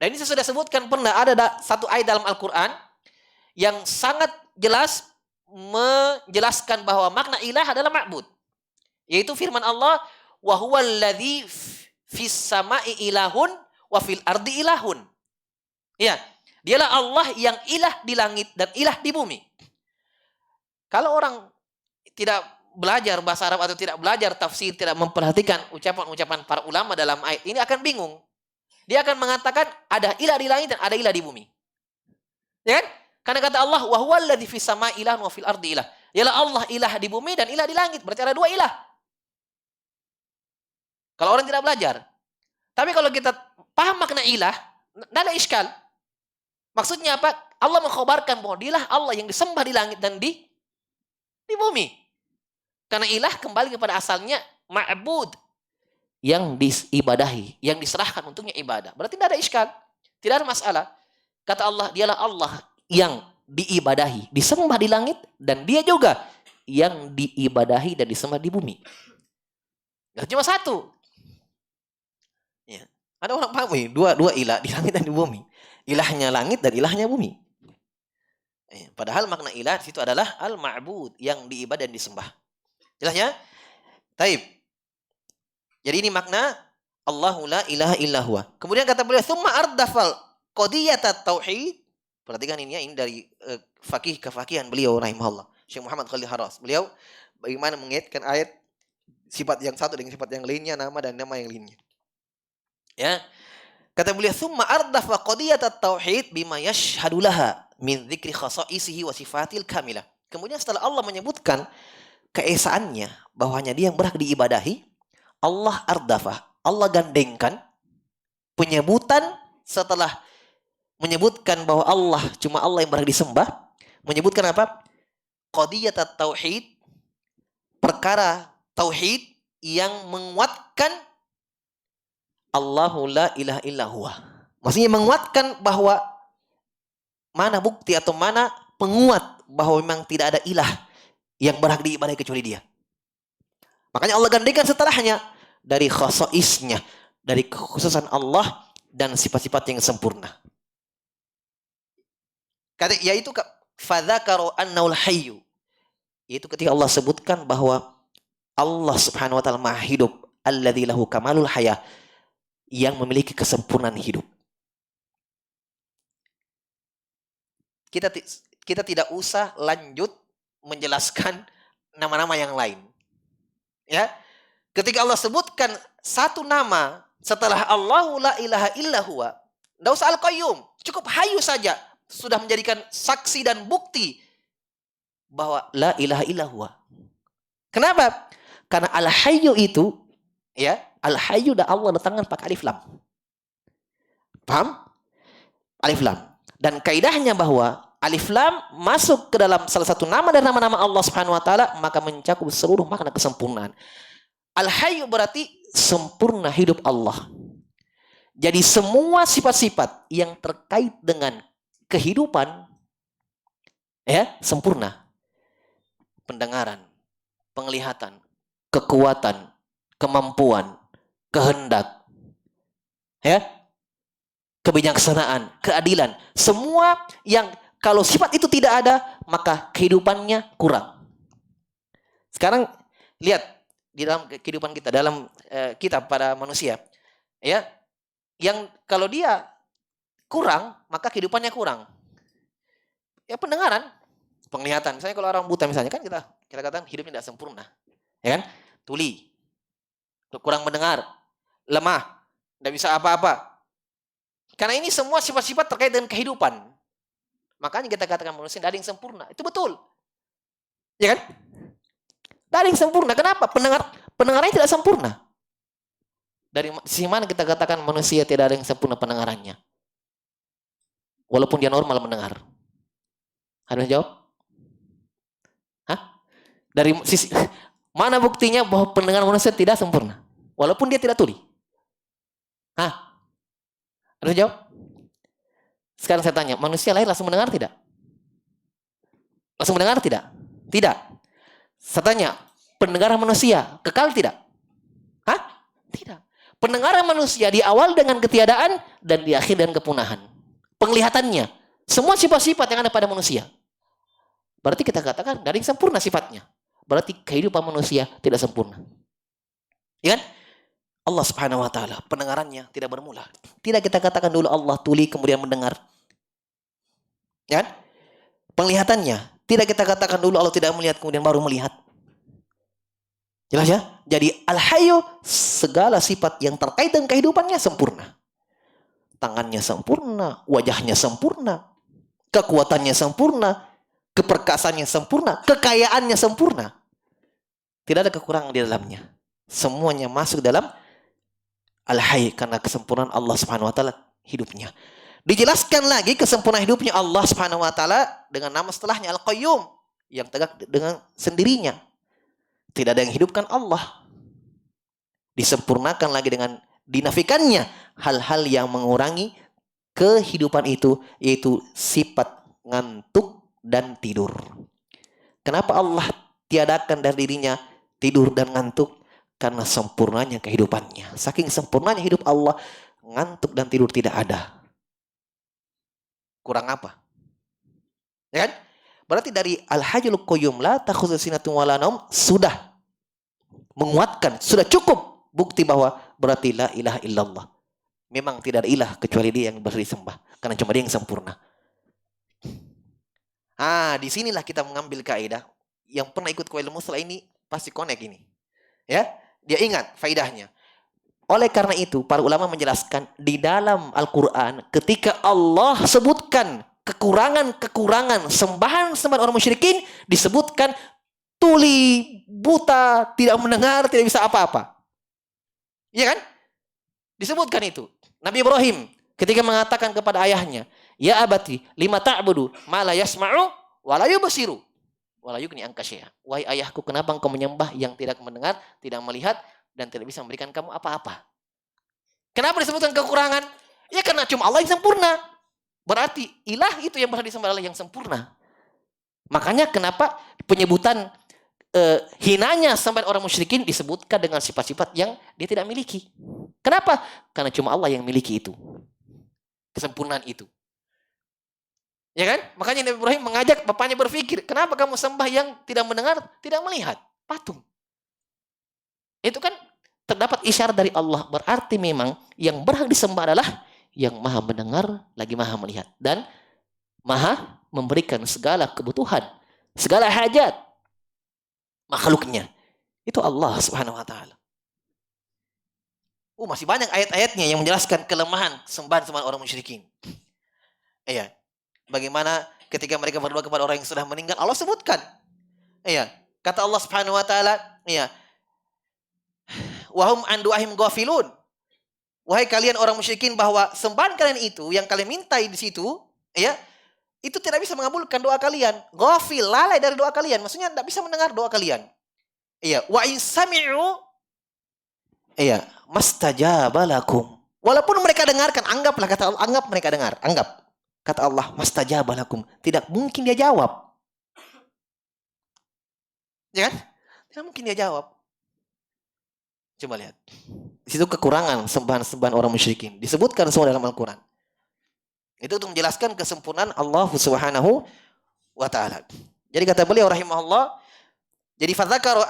Dan ini saya sudah sebutkan pernah ada satu ayat dalam Al-Quran yang sangat jelas menjelaskan bahwa makna ilah adalah ma'bud. Yaitu firman Allah, wa huwal ladzi fis sama'i ilahun wa fil ardi ilahun. Ya, dialah Allah yang ilah di langit dan ilah di bumi. Kalau orang tidak belajar bahasa Arab atau tidak belajar tafsir, tidak memperhatikan ucapan-ucapan para ulama dalam ayat ini akan bingung. Dia akan mengatakan ada ilah di langit dan ada ilah di bumi. Ya kan? Karena kata Allah, wa huwal ladzi fis sama'i ilahun wa fil ardi ilah. Ialah Allah ilah di bumi dan ilah di langit. Berarti ada dua ilah. Kalau orang tidak belajar. Tapi kalau kita paham makna ilah, tidak ada iskal. Maksudnya apa? Allah mengkhabarkan bahwa dialah Allah yang disembah di langit dan di bumi. Karena ilah kembali kepada asalnya ma'bud, yang diibadahi, yang diserahkan untuknya ibadah. Berarti tidak ada iskal, tidak ada masalah. Kata Allah, dialah Allah yang diibadahi, disembah di langit, dan dia juga yang diibadahi dan disembah di bumi. Gak cuma satu. Ya. Ada orang paham dua ilah di langit dan di bumi. Ilahnya langit dan ilahnya bumi. Padahal makna ilah di situ adalah al-ma'bud, yang diibadah dan disembah. Jelas ya? Taib. Jadi ini makna Allahu la ilaha illa huwa. Kemudian kata beliau, "Tsumma ardafal qadiyat tauhid." Perhatikan ini ya, ini dari fakih kefakihan beliau rahimahullah, Syekh Muhammad Khalil Haras. Beliau bagaimana mengaitkan ayat sifat yang satu dengan sifat yang lainnya, nama dan nama yang lainnya. Ya. Kata beliau, "Tsumma ardafa qadiyat tauhid bima yashhadu laha min dzikri khasaisihi wa sifatil kamilah." Kemudian setelah Allah menyebutkan keesaannya, bahwanya dia yang berhak diibadahi, Allah ardafa, Allah gandengkan penyebutan setelah menyebutkan bahwa Allah cuma Allah yang berhak disembah, menyebutkan apa? Qadiyat tauhid, perkara tauhid yang menguatkan Allahu la ilaha illa huwa. Maksudnya menguatkan bahwa mana bukti atau mana penguat bahwa memang tidak ada ilah yang berhak diibadahi kecuali dia. Makanya Allah gantikan setelahnya dari khasaisnya, dari kekhususan Allah dan sifat-sifat yang sempurna. Yaitu fadzakaru annaul hayyu. Yaitu ketika Allah sebutkan bahwa Allah Subhanahu wa taala Maha hidup, alladzi lahu kamalul hayah, yang memiliki kesempurnaan hidup. Kita tidak usah lanjut menjelaskan nama-nama yang lain. Ya. Ketika Allah sebutkan satu nama setelah Allahu la ilaha illa huwa, tidak usah al-qayyum, cukup hayyu saja sudah menjadikan saksi dan bukti bahwa la ilaha illa huwa. Kenapa? Karena al-hayyu itu, ya, al-hayyu dah Allah datangkan pakai alif lam. Paham? Alif lam. Dan kaidahnya bahwa alif lam masuk ke dalam salah satu nama dari nama-nama Allah Subhanahu wa taala, maka mencakup seluruh makna kesempurnaan. Al-hayyu berarti sempurna hidup Allah. Jadi semua sifat-sifat yang terkait dengan kehidupan, ya, sempurna. Pendengaran, penglihatan, kekuatan, kemampuan, kehendak, ya, kebijaksanaan, keadilan, semua yang kalau sifat itu tidak ada, maka kehidupannya kurang. Sekarang lihat di dalam kehidupan kita, dalam kita pada manusia, ya, yang kalau dia kurang, maka kehidupannya kurang. Ya, pendengaran, penglihatan. Misalnya kalau orang buta misalnya, kan kita katakan hidupnya tidak sempurna, ya kan? Tuli, kurang mendengar, lemah, tidak bisa apa-apa. Karena ini semua sifat-sifat terkait dengan kehidupan. Makanya kita katakan manusia tidak ada yang sempurna. Itu betul. Ya kan? Tidak ada yang sempurna. Kenapa? Pendengarannya tidak sempurna. Dari sisi mana kita katakan manusia tidak ada yang sempurna pendengarannya? Walaupun dia normal mendengar. Ada yang jawab? Hah? Dari sisi mana buktinya bahwa pendengaran manusia tidak sempurna? Walaupun dia tidak tuli. Hah? Ada yang jawab? Sekarang saya tanya, manusia lahir langsung mendengar tidak? Langsung mendengar tidak? Tidak. Saya tanya, pendengaran manusia kekal tidak? Hah? Tidak. Pendengaran manusia di awal dengan ketiadaan dan di akhir dengan kepunahan. Penglihatannya, semua sifat-sifat yang ada pada manusia. Berarti kita katakan dari sempurna sifatnya. Berarti kehidupan manusia tidak sempurna. Ya kan? Allah Subhanahu wa taala pendengarannya tidak bermula. Tidak kita katakan dulu Allah tuli kemudian mendengar. Ya kan? Penglihatannya tidak kita katakan dulu Allah tidak melihat kemudian baru melihat. Jelas ya? Jadi Al-Hayyu segala sifat yang terkait dengan kehidupannya sempurna. Tangannya sempurna, wajahnya sempurna, kekuatannya sempurna, keperkasaannya sempurna, kekayaannya sempurna. Tidak ada kekurangan di dalamnya. Semuanya masuk dalam Al-Hayy karena kesempurnaan Allah Subhanahu wa taala hidupnya. Dijelaskan lagi kesempurnaan hidupnya Allah Subhanahu wa taala dengan nama setelahnya Al-Qayyum yang tegak dengan sendirinya. Tidak ada yang hidupkan Allah. Disempurnakan lagi dengan dinafikannya hal-hal yang mengurangi kehidupan itu, yaitu sifat ngantuk dan tidur. Kenapa Allah tiadakan dari dirinya tidur dan ngantuk? Karena sempurnanya kehidupannya. Saking sempurnanya hidup Allah, ngantuk dan tidur tidak ada. Kurang apa? Ya kan? Berarti dari Al-Hayyul Qayyum la ta'khudhuhu sinatun wa la naum sudah menguatkan, sudah cukup bukti bahwa berarti la ilaha illallah. Memang tidak ada ilah kecuali Dia yang berhak disembah, karena cuma Dia yang sempurna. Disinilah kita mengambil kaidah. Yang pernah ikut Qawaidul Mustalah ini pasti connect ini. Ya, dia ingat faidahnya. Oleh karena itu, para ulama menjelaskan di dalam Al-Quran ketika Allah sebutkan kekurangan-kekurangan sembahan-sembahan orang musyrikin, disebutkan tuli, buta, tidak mendengar, tidak bisa apa-apa. Iya kan? Disebutkan itu. Nabi Ibrahim ketika mengatakan kepada ayahnya, "Ya abati, lima ta'budu ma la yasma'u wa la yubsiru wa la yughni anka syai'a." Wahai ayahku, kenapa engkau menyembah yang tidak mendengar, tidak melihat dan tidak bisa memberikan kamu apa-apa? Kenapa disebutkan kekurangan? Ya karena cuma Allah yang sempurna. Berarti ilah itu yang berhak disembah Allah yang sempurna. Makanya kenapa penyebutan hinanya sampai orang musyrikin disebutkan dengan sifat-sifat yang dia tidak miliki. Kenapa? Karena cuma Allah yang miliki itu. Kesempurnaan itu. Ya kan? Makanya Nabi Ibrahim mengajak bapaknya berpikir, kenapa kamu sembah yang tidak mendengar, tidak melihat? Patung. Itu kan terdapat isyarat dari Allah. Berarti memang yang berhak disembah adalah yang maha mendengar, lagi maha melihat. Dan maha memberikan segala kebutuhan, segala hajat makhluknya. Itu Allah Subhanahu wa taala. Masih banyak ayat-ayatnya yang menjelaskan kelemahan sembahan-sembahan orang musyrikin. Iya. Bagaimana ketika mereka berdoa kepada orang yang sudah meninggal, Allah sebutkan. Iya. Kata Allah Subhanahu wa taala, iya. Wahum an du'ahim ghafilun. Wahai kalian orang musyrikin, bahwa sembahan kalian itu yang kalian mintai di situ, ya, itu tidak bisa mengabulkan doa kalian. Ghafil, lalai dari doa kalian. Maksudnya tidak bisa mendengar doa kalian. Iya, wa in sami'u, iya, mastajaba lakum. Walaupun mereka dengarkan, anggaplah kata Allah, anggap mereka dengar, anggap. Kata Allah, mastajaba lakum. Tidak mungkin dia jawab. Ya kan? Tidak mungkin dia jawab. Coba lihat. Di situ kekurangan sembahan-sembahan orang musyrikin. Disebutkan semua dalam Al-Quran. Itu untuk menjelaskan kesempurnaan Allah Subhanahu wa ta'ala. Jadi kata beliau rahimahullah, jadi fadzakaru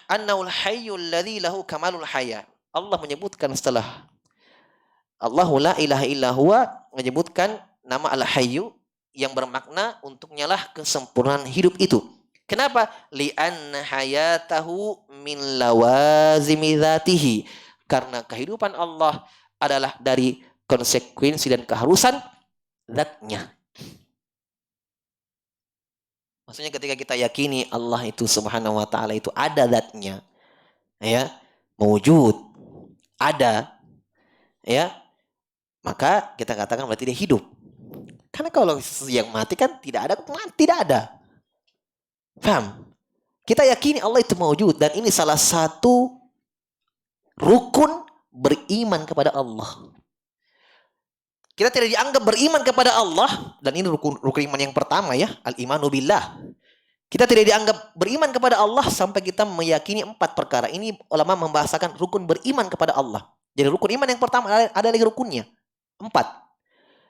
annal hayyul ladzi lahu kamalul haya. Allah menyebutkan setelah Allahu la ilaha illa huwa, menyebutkan nama Al-Hayyu yang bermakna untuknya lah kesempurnaan hidup itu. Kenapa? Li'anna hayatahu min lawazimi dzatihi. Karena kehidupan Allah adalah dari konsekuensi dan keharusan zatnya. Maksudnya ketika kita yakini Allah itu Subhanahu wa taala itu ada zatnya, ya, mewujud, ada, ya, maka kita katakan berarti dia hidup. Karena kalau yang mati kan tidak ada. Paham? Kita yakini Allah itu mewujud, dan ini salah satu rukun beriman kepada Allah. Kita tidak dianggap beriman kepada Allah, dan ini rukun iman yang pertama, ya, al-imanu billah. Kita tidak dianggap beriman kepada Allah sampai kita meyakini 4 perkara. Ini ulama membahasakan rukun beriman kepada Allah. Jadi rukun iman yang pertama ada lagi rukunnya. 4.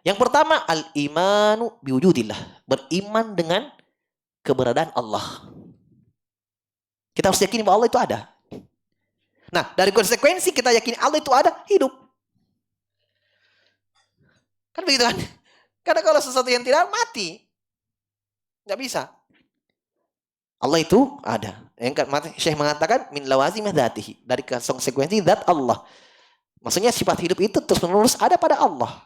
Yang pertama al-imanu biwujudillah. Beriman dengan keberadaan Allah. Kita harus yakini bahwa Allah itu ada. Nah, dari konsekuensi kita yakini Allah itu ada, hidup. Kan begitu kan? Karena kalau sesuatu yang tidak mati. Nggak bisa. Allah itu ada. Yang Syekh mengatakan min lawazimah dzatihi, dari konsekuensi zat Allah. Maksudnya sifat hidup itu terus menerus ada pada Allah.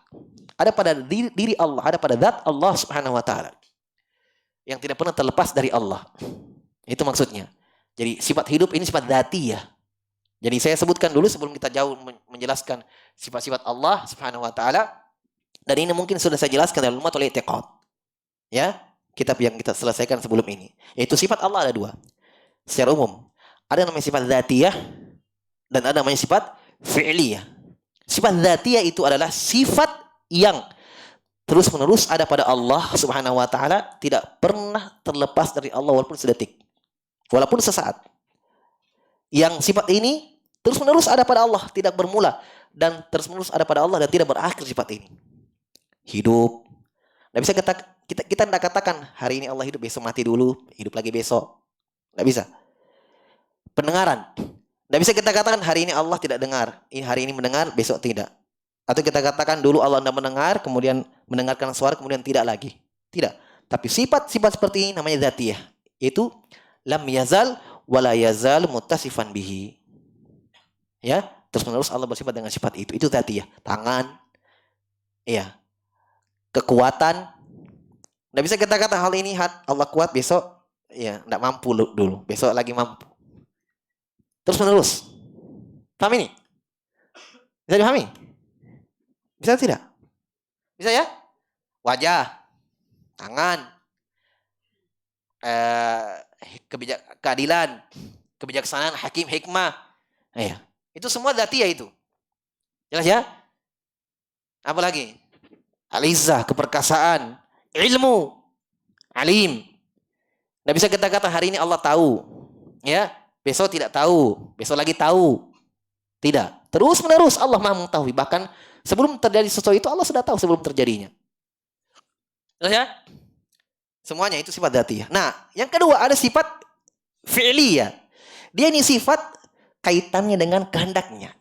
Ada pada diri Allah, ada pada zat Allah Subhanahu wa taala. Yang tidak pernah terlepas dari Allah. Itu maksudnya. Jadi sifat hidup ini sifat dzati ya. Jadi saya sebutkan dulu sebelum kita jauh menjelaskan sifat-sifat Allah Subhanahu wa taala. Dan ini mungkin sudah saya jelaskan dalam Lum'atul I'tiqad. Ya. Kitab yang kita selesaikan sebelum ini. Yaitu sifat Allah ada 2. Secara umum. Ada namanya sifat dzatiyah dan ada namanya sifat fi'liyah. Sifat dzatiyah itu adalah sifat yang terus-menerus ada pada Allah Subhanahu wa taala, tidak pernah terlepas dari Allah walaupun sedetik. Walaupun sesaat. Yang sifat ini terus-menerus ada pada Allah, tidak bermula dan terus-menerus ada pada Allah dan tidak berakhir sifat ini. Hidup. Nggak bisa kita tidak katakan hari ini Allah hidup, besok mati dulu, hidup lagi besok. Nggak bisa. Pendengaran. Nggak bisa kita katakan hari ini Allah tidak dengar, hari ini mendengar, besok tidak. Atau kita katakan dulu Allah tidak mendengar, kemudian mendengarkan suara, kemudian tidak lagi. Tidak. Tapi sifat-sifat seperti ini namanya dzatiyah. Yaitu lam yazal wala yazal muttasifan bihi. Ya, terus menerus Allah bersifat dengan sifat itu. Itu dzatiyah. Tangan. Iya. Kekuatan. Nggak bisa kita kata hal ini Allah kuat, besok ya nggak mampu dulu, besok lagi mampu. Terus menerus. Paham ini? Bisa dipahami? Bisa tidak? Bisa ya? Wajah, tangan, keadilan, kebijaksanaan, hakim, hikmah. Ya. Itu semua dzatiyah itu. Jelas ya? Apa lagi? Al-izzah, keperkasaan, ilmu, alim. Nggak bisa kita kata hari ini Allah tahu, ya, besok tidak tahu, besok lagi tahu. Tidak. Terus menerus Allah Maha mengetahui. Bahkan sebelum terjadi sesuatu itu Allah sudah tahu sebelum terjadinya. Jelas ya? Semuanya itu sifat dzatiyah. Nah, yang kedua ada sifat fi'liyah. Dia ini sifat kaitannya dengan kehendaknya.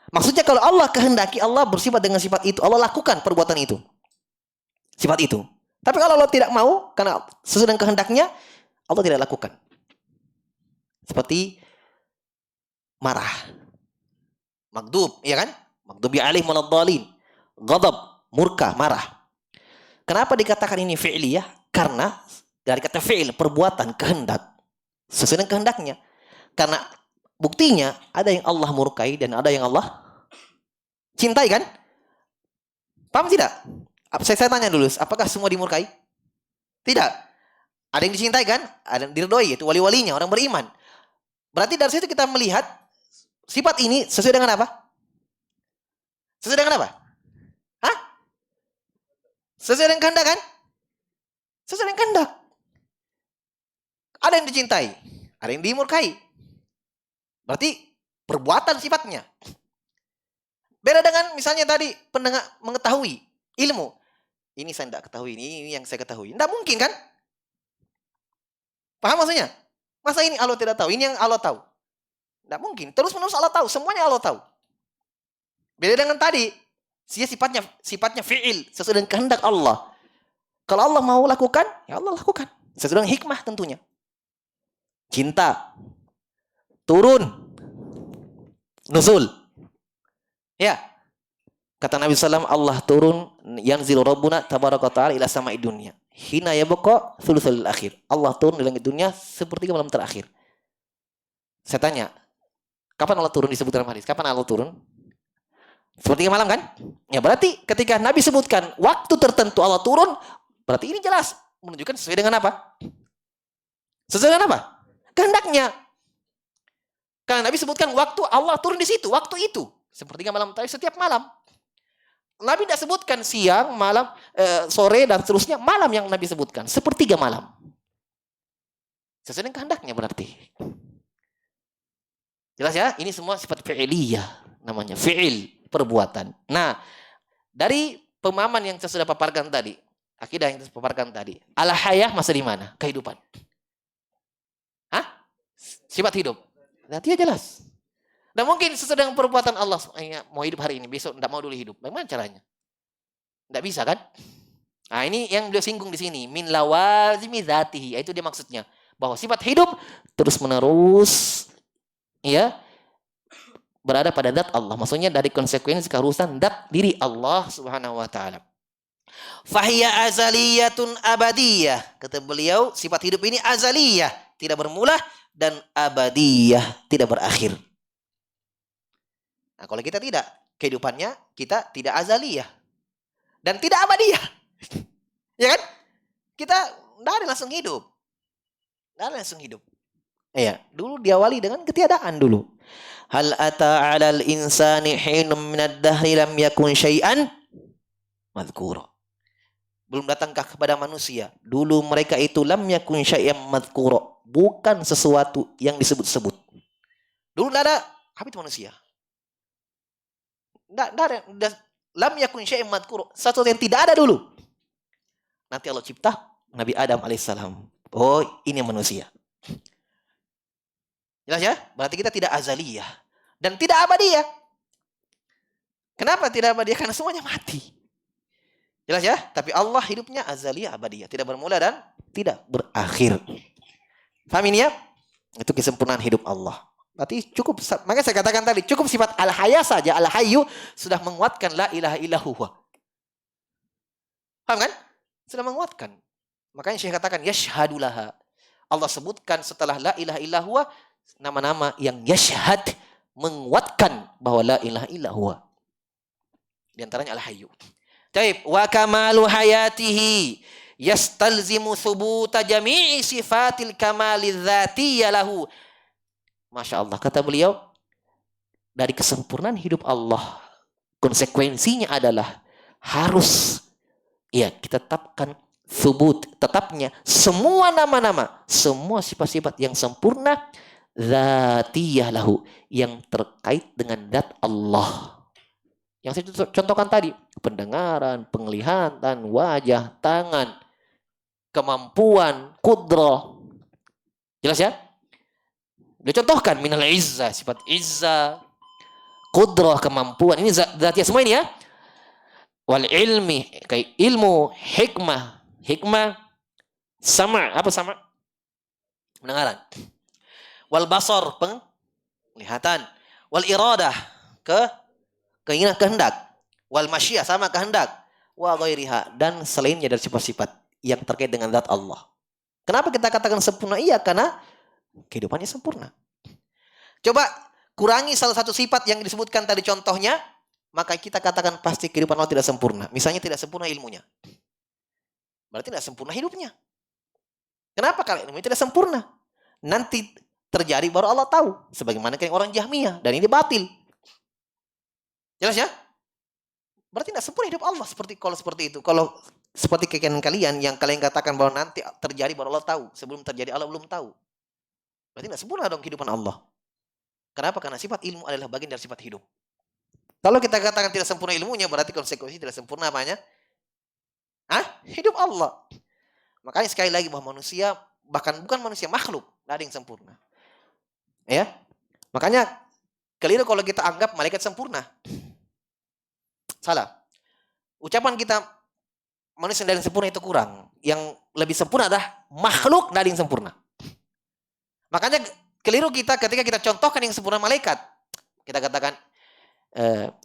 Maksudnya kalau Allah kehendaki, Allah bersifat dengan sifat itu. Allah lakukan perbuatan itu. Sifat itu. Tapi kalau Allah tidak mau, karena sesuai dengan kehendaknya, Allah tidak lakukan. Seperti marah. Maghdub, iya kan? Maghdubi alaihim waladhdallin. Ghadab, murka, marah. Kenapa dikatakan ini fi'liyah? Karena dari kata fi'il, perbuatan, kehendak. Sesuai dengan kehendaknya. Karena buktinya ada yang Allah murkai dan ada yang Allah cintai kan? Paham tidak? Saya tanya dulu, apakah semua dimurkai? Tidak. Ada yang dicintai kan? Ada yang diridhoi, itu wali-walinya, orang beriman. Berarti dari situ kita melihat sifat ini sesuai dengan apa? Sesuai dengan apa? Hah? Sesuai dengan kehendak kan? Sesuai dengan kehendak. Ada yang dicintai, ada yang dimurkai. Berarti perbuatan sifatnya. Beda dengan misalnya tadi pendengar mengetahui ilmu. Ini saya tidak ketahui, ini yang saya ketahui. Tidak mungkin kan? Paham maksudnya? Masa ini Allah tidak tahu, ini yang Allah tahu. Tidak mungkin. Terus menerus Allah tahu, semuanya Allah tahu. Beda dengan tadi, sifatnya fi'il, sesuai dengan kehendak Allah. Kalau Allah mau lakukan, ya Allah lakukan. Sesuai dengan hikmah tentunya. Cinta, turun, nuzul. Ya. Kata Nabi SAW, Allah turun, yanzilu Rabbuna tabaraka ta'ala ila sama'id dunya. Hina yabqa thuluthul akhir. Allah turun di langit dunia sepertiga malam terakhir. Saya tanya, kapan Allah turun disebut dalam hadis? Kapan Allah turun? Sepertiga malam kan? Ya berarti ketika Nabi sebutkan waktu tertentu Allah turun, berarti ini jelas menunjukkan sesuai dengan apa? Sesuai dengan apa? Kehendaknya. Karena Nabi sebutkan waktu Allah turun di situ, waktu itu. Sepertiga malam terakhir setiap malam. Nabi tidak sebutkan siang, malam, sore dan seterusnya. Malam yang Nabi sebutkan. Sepertiga malam. Sesuai dengan kehendaknya berarti. Jelas ya? Ini semua sifat fi'iliyah namanya. Fi'il, perbuatan. Nah, dari pemahaman yang saya sudah paparkan tadi, akidah yang saya paparkan tadi, al-hayah masa di mana? Kehidupan. Hah? Sifat hidup. Nanti ya jelas. Dan mungkin sesuai dengan perbuatan Allah, mau hidup hari ini, besok tidak mau dulu hidup. Bagaimana caranya? Tidak bisa kan? Nah, ini yang beliau singgung di sini, min lawazimi dzatihi. Itu dia maksudnya, bahwa sifat hidup terus-menerus ya berada pada zat Allah. Maksudnya dari konsekuensi keharusan zat diri Allah Subhanahu wa taala. Fahiya azaliyatun abadiyah. Kata beliau, sifat hidup ini azaliyah, tidak bermula, dan abadiyah, tidak berakhir. Nah, kalau kita tidak, kehidupannya kita tidak azaliyah dan tidak abadiyah. Ya kan? Kita tidak ada langsung hidup. Tidak ada langsung hidup. Iya, dulu diawali dengan ketiadaan dulu. Hal ata 'alal insani hinum minad dahri lam yakun syai'an madhkura. Belum datangkah kepada manusia, dulu mereka itu lam yakun syai'an madhkura, bukan sesuatu yang disebut-sebut. Dulu tidak ada, apa itu manusia? Tidak ada, lam yakun syai'an madhkura, sesuatu yang tidak ada dulu. Nanti Allah cipta Nabi Adam alaihissalam. Oh, ini manusia. Jelas ya? Berarti kita tidak azaliyah dan tidak abadiyah. Kenapa tidak abadiyah? Karena semuanya mati. Jelas ya? Tapi Allah hidupnya azaliyah abadiyah, tidak bermula dan tidak berakhir. Paham ini ya? Itu kesempurnaan hidup Allah. Berarti cukup, makanya saya katakan tadi, cukup sifat al-haya saja, al-hayyu sudah menguatkan la ilaha illallah. Paham kan? Sudah menguatkan. Makanya saya katakan yashhadulaha. Allah sebutkan setelah la ilaha illallah nama-nama yang yashhad, menguatkan bahwa la ilaha illallah. Di antaranya al-hayyu. Taib, wa kamalu hayatihi yastalzimu thubuta jami'i sifatil kamali dzatiyya lahu. Masya Allah, kata beliau, dari kesempurnaan hidup Allah, konsekuensinya adalah harus ya kita tetapkan thubut, tetapnya semua nama-nama, semua sifat-sifat yang sempurna dzatiyah lahu, yang terkait dengan zat Allah. Yang saya contohkan tadi, pendengaran, penglihatan, wajah, tangan, kemampuan, qudrah. Jelas ya? Dicontohkan minal izzah, sifat izzah, qudrah, kemampuan. Ini zatiyah semua ini ya. Wal ilmi, kayak ilmu, hikmah. Hikmah, sama, apa sama? Pendengaran. Wal basar, penglihatan. Wal iradah, keinginan, kehendak. Wal masyiyah, sama kehendak. Wa ghairiha, dan selainnya dari sifat-sifat yang terkait dengan zat Allah. Kenapa kita katakan sempurna? Iya, karena kehidupannya sempurna. Coba kurangi salah satu sifat yang disebutkan tadi contohnya, maka kita katakan pasti kehidupan Allah tidak sempurna. Misalnya tidak sempurna ilmunya. Berarti tidak sempurna hidupnya. Kenapa? Kalau ilmunya tidak sempurna. Nanti terjadi baru Allah tahu. Sebagaimana kayak orang Jahmiyah. Dan ini batil. Jelas ya? Berarti tidak sempurna hidup Allah seperti itu. Kalau seperti keyakinan kalian yang kalian katakan bahwa nanti terjadi baru Allah tahu. Sebelum terjadi Allah belum tahu. Berarti tidak sempurna dong kehidupan Allah. Kenapa? Karena sifat ilmu adalah bagian dari sifat hidup. Kalau kita katakan tidak sempurna ilmunya, berarti konsekuensi tidak sempurna apanya? Hidup Allah. Makanya sekali lagi bahwa manusia, bahkan bukan manusia, makhluk, tidak ada yang sempurna. Ya, makanya keliru kalau kita anggap malaikat sempurna. Salah. Ucapan kita manusia yang sempurna itu kurang. Yang lebih sempurna adalah makhluk dari yang sempurna. Makanya keliru kita ketika kita contohkan yang sempurna malaikat. Kita katakan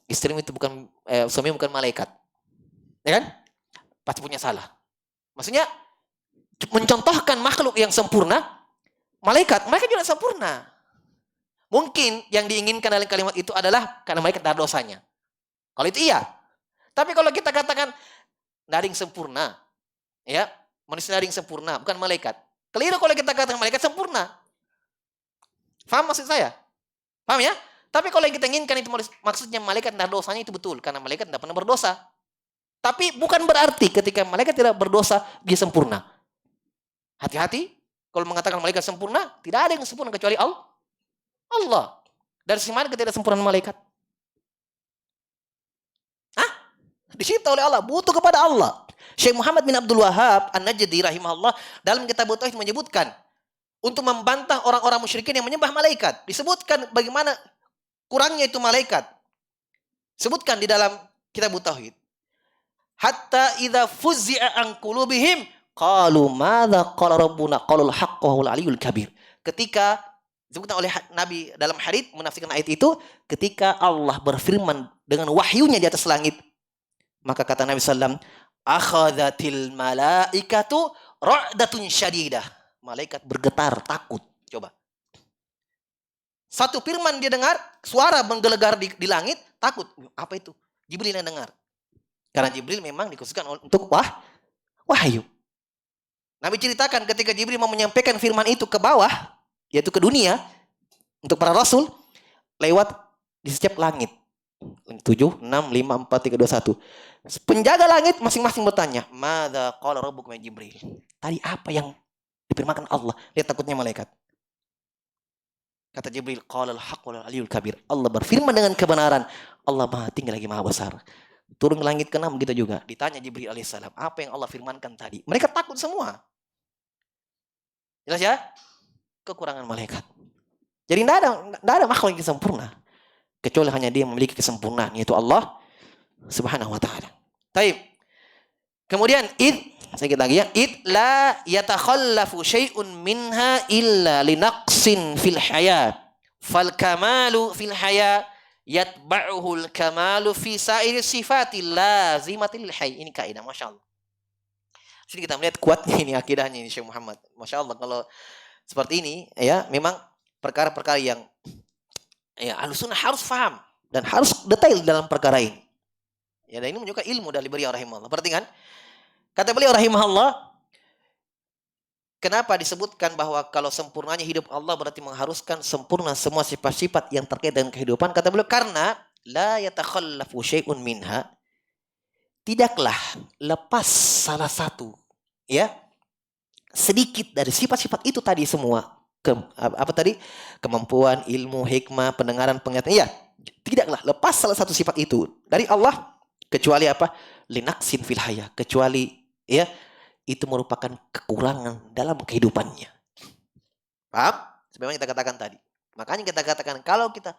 istrimu itu bukan suamimu bukan malaikat. Ya kan? Pasti punya salah. Maksudnya mencontohkan makhluk yang sempurna, malaikat juga sempurna. Mungkin yang diinginkan dalam kalimat itu adalah karena malaikat ada dosanya. Kalau itu iya. Tapi kalau kita katakan tidak ada yang sempurna, ya, manusia tidak ada yang sempurna, bukan malaikat. Keliru kalau kita katakan malaikat sempurna. Paham maksud saya? Paham ya? Tapi kalau yang kita inginkan itu maksudnya malaikat tidak ada dosanya, itu betul. Karena malaikat tidak pernah berdosa. Tapi bukan berarti ketika malaikat tidak berdosa, dia sempurna. Hati-hati. Kalau mengatakan malaikat sempurna, tidak ada yang sempurna kecuali Allah. Dari sisi mana ketidaksempurnaan malaikat? Dicipta oleh Allah, butuh kepada Allah. Syekh Muhammad bin Abdul Wahhab An-Najdi rahimahullah dalam kitab Tauhid menyebutkan untuk membantah orang-orang musyrikin yang menyembah malaikat. Disebutkan bagaimana kurangnya itu malaikat. Sebutkan di dalam kitab Tauhid. Hatta idza fuzzi'a an qulubihim qalu madza qala rabbuna qalul haqqu wal aliyyul kabir. Ketika disebutkan oleh Nabi dalam hadits menafsirkan ayat itu, ketika Allah berfirman dengan wahyunya di atas langit, maka kata Nabi sallam, akhadhatil malaikatu ra'datun syadidah. Malaikat bergetar, takut. Coba. Satu firman dia dengar, suara menggelegar di langit, takut. Apa itu? Jibril yang dengar. Karena Jibril memang dikhususkan untuk wahyu. Nabi ceritakan ketika Jibril mau menyampaikan firman itu ke bawah, yaitu ke dunia, untuk para rasul, lewat di setiap langit. 7, 6, 5, 4, 3, 2, 1. Penjaga langit masing-masing bertanya, madza qala rabbukum ya Jibril? Tadi apa yang difirmankan Allah? Lihat takutnya malaikat. Kata Jibril, qalal haqqu wal aliyyul kabir. Allah berfirman dengan kebenaran. Allah Maha tinggi lagi Maha besar. Turun ke langit ke-6 begitu juga. Ditanya Jibril alaihissalam, apa yang Allah firmankan tadi? Mereka takut semua. Jelas ya? Kekurangan malaikat. Jadi tidak ada makhluk yang sempurna. Kecuali hanya dia memiliki kesempurnaan, yaitu Allah Subhanahu wa ta'ala. Taib. Kemudian sedikit lagi ya. La yatakhallafu syai'un minha illa linaqsin fil haya. Fal kamalu fil haya yatba'uhul kamalu fi sa'iri sifati lazimatil hayy. Ini kaidah, Masya Allah. Sini kita melihat kuatnya ini akidahnya ini Syekh Muhammad. Masya Allah, kalau seperti ini ya, memang perkara-perkara yang ya Ahlussunnah harus paham dan harus detail dalam perkara ini. Ya, dan ini menunjukkan ilmu dari beliau rahimahullah. Perhatikan, kata beliau rahimahullah, kenapa disebutkan bahwa kalau sempurnanya hidup Allah berarti mengharuskan sempurna semua sifat-sifat yang terkait dengan kehidupan? Kata beliau, karena la yatakhallafu syai'un minha, tidaklah lepas salah satu ya sedikit dari sifat-sifat itu tadi semua. Apa tadi? Kemampuan, ilmu, hikmah, pendengaran, penglihatan. Iya, tidaklah lepas salah satu sifat itu dari Allah kecuali apa? Linaksin fil haya, kecuali ya itu merupakan kekurangan dalam kehidupannya. Paham? Sebagaimana kita katakan tadi. Makanya kita katakan kalau kita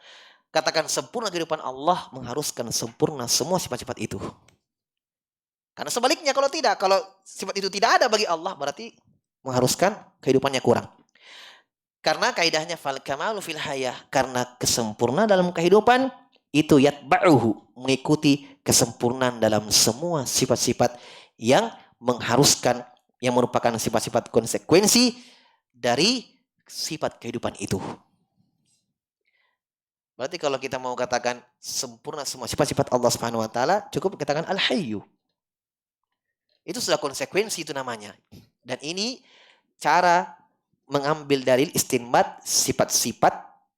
katakan sempurna kehidupan Allah mengharuskan sempurna semua sifat-sifat itu. Karena sebaliknya kalau tidak, kalau sifat itu tidak ada bagi Allah berarti mengharuskan kehidupannya kurang. Karena kaidahnya fal kamalu fil haya, karena kesempurnaan dalam kehidupan itu yatba'uhu, mengikuti kesempurnaan dalam semua sifat-sifat yang mengharuskan, yang merupakan sifat-sifat konsekuensi dari sifat kehidupan itu. Berarti kalau kita mau katakan sempurna semua sifat-sifat Allah Subhanahu wa taala, cukup katakan Al-Hayyu. Itu sudah konsekuensi itu namanya. Dan ini cara mengambil dalil istinbat sifat-sifat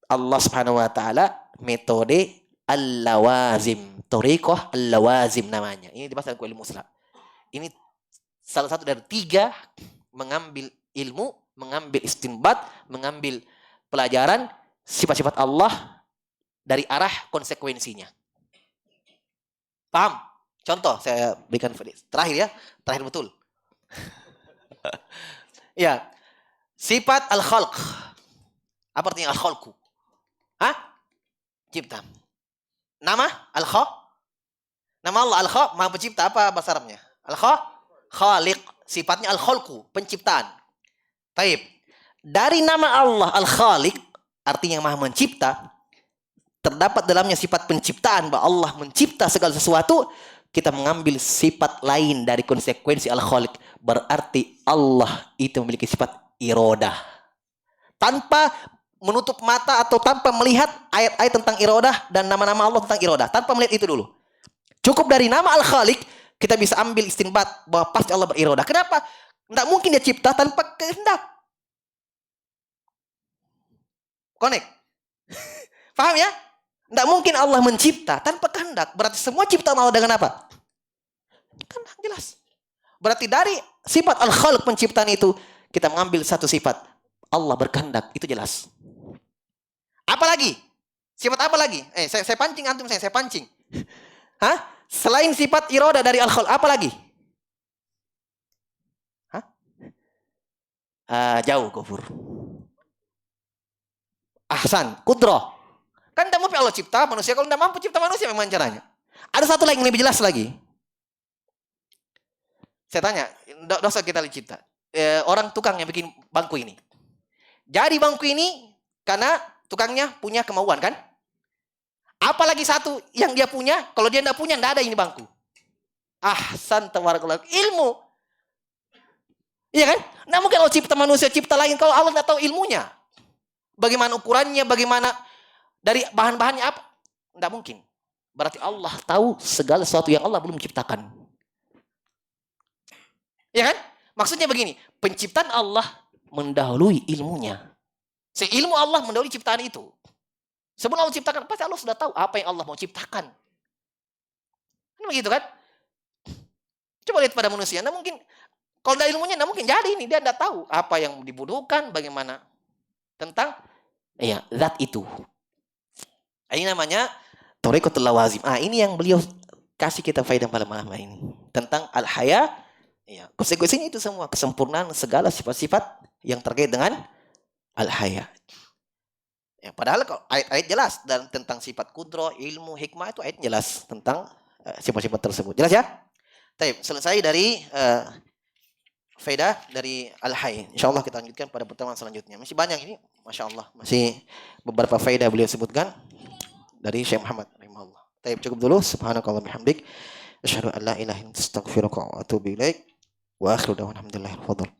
Allah Subhanahu wa taala, metode al-lawazim, thariqah al-lawazim namanya. Ini dibahas dalam ilmu mustalah. Ini salah satu dari 3 mengambil ilmu, mengambil istinbat, mengambil pelajaran sifat-sifat Allah dari arah konsekuensinya. Paham? Contoh saya berikan terakhir ya, terakhir betul. Ya, sifat al-khalq. Apa artinya al-khalqu? Hah? Cipta. Nama al-khalq? Nama Allah al-khalq, Maha Pencipta, apa bahasa Arabnya? Al-khalq, khaliq. Sifatnya al-khalqu, penciptaan. Taib. Dari nama Allah al-khaliq, artinya yang Maha Mencipta, terdapat dalamnya sifat penciptaan, bahwa Allah mencipta segala sesuatu. Kita mengambil sifat lain dari konsekuensi al-khaliq, berarti Allah itu memiliki sifat iradah. Tanpa menutup mata atau tanpa melihat ayat-ayat tentang iradah dan nama-nama Allah tentang iradah, tanpa melihat itu dulu. Cukup dari nama al-khaliq kita bisa ambil istinbat bahwa pasti Allah beriradah. Kenapa? Tidak mungkin dia cipta tanpa kehendak. Connect. Paham ya? Tidak mungkin Allah mencipta tanpa kehendak. Berarti semua ciptaan Allah dengan apa? Kehendak, jelas. Berarti dari sifat al-khalq penciptaan itu kita mengambil satu sifat. Allah berkehendak, itu jelas. Apa lagi? Sifat apa lagi? Saya pancing antum, saya pancing. Hah? Selain sifat iroda dari al-khalq, apa lagi? Hah? Jauh kufur. Ahsan, kudroh. Kan tidak mampu Allah cipta manusia, kalau tidak mampu cipta manusia memang caranya. Ada satu lagi yang lebih jelas lagi. Saya tanya, dosa kita dicipta. Orang tukang yang bikin bangku ini. Jadi bangku ini karena tukangnya punya kemauan kan? Apalagi satu yang dia punya, kalau dia tidak punya, tidak ada ini bangku. Ahsan tabarakallah, ilmu. Iya kan? Nah mungkin Allah cipta manusia, cipta lain, kalau Allah tidak tahu ilmunya. Bagaimana ukurannya, bagaimana dari bahan-bahannya apa? Tidak mungkin. Berarti Allah tahu segala sesuatu yang Allah belum ciptakan. Ya kan? Maksudnya begini, penciptaan Allah mendahului ilmunya. Seilmu Allah mendahului ciptaan itu. Sebelum Allah ciptakan, pasti Allah sudah tahu apa yang Allah mau ciptakan. Kan begitu kan? Coba lihat pada manusia, nah mungkin kalau ada ilmunya, nah mungkin jadi ini dia tidak tahu apa yang dibutuhkan, bagaimana tentang zat itu. Ini namanya thariqatul lawazim. Ini yang beliau kasih kita faedah pada malam ini tentang al-haya. Konsekuensinya itu semua, kesempurnaan segala sifat-sifat yang terkait dengan al-haya. Padahal ayat jelas dan tentang sifat kudro, ilmu, hikmah itu ayat jelas tentang sifat-sifat tersebut. Jelas ya? Baik, selesai dari faedah dari al-hayy. Insyaallah kita lanjutkan pada pertemuan selanjutnya. Masih banyak ini, Masya Allah. Masih beberapa faedah beliau sebutkan dari Syekh Muhammad rahimahullah. Baik, cukup dulu. Subhanakallah bihamdik. Asyhadu an la ilaha illa anta astaghfiruka wa atubu ilaik. Wa akhiru da'wana alhamdulillah. Fadhal.